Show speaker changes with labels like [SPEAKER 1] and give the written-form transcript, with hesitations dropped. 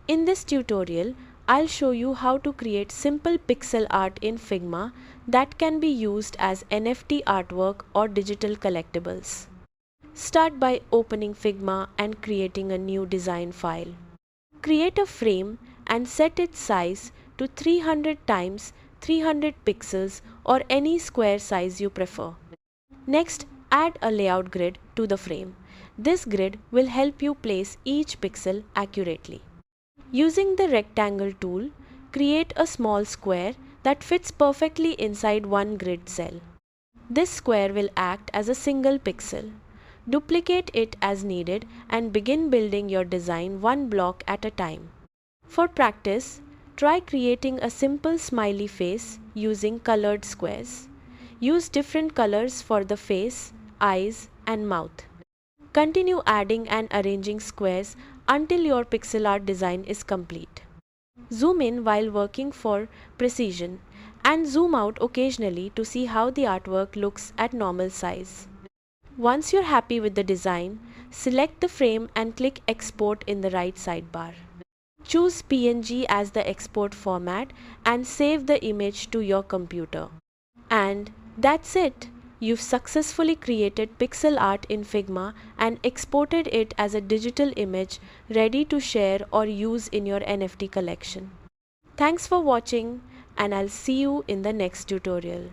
[SPEAKER 1] In this tutorial, I'll show you how to create simple pixel art in Figma that can be used as NFT artwork or digital collectibles. Start by opening Figma and creating a new design file. Create a frame and set its size to 300 times 300 pixels or any square size you prefer. Next, add a layout grid to the frame. This grid will help you place each pixel accurately. Using the rectangle tool, create a small square that fits perfectly inside one grid cell. This square will act as a single pixel. Duplicate it as needed and begin building your design one block at a time. For practice, try creating a simple smiley face using colored squares. Use different colors for the face, eyes, and mouth. Continue adding and arranging squares until your pixel art design is complete. Zoom in while working for precision and zoom out occasionally to see how the artwork looks at normal size. Once you're happy with the design, select the frame and click Export in the right sidebar. Choose PNG as the export format and save the image to your computer. And that's it! You've successfully created pixel art in Figma and exported it as a digital image ready to share or use in your NFT collection. Thanks for watching, and I'll see you in the next tutorial.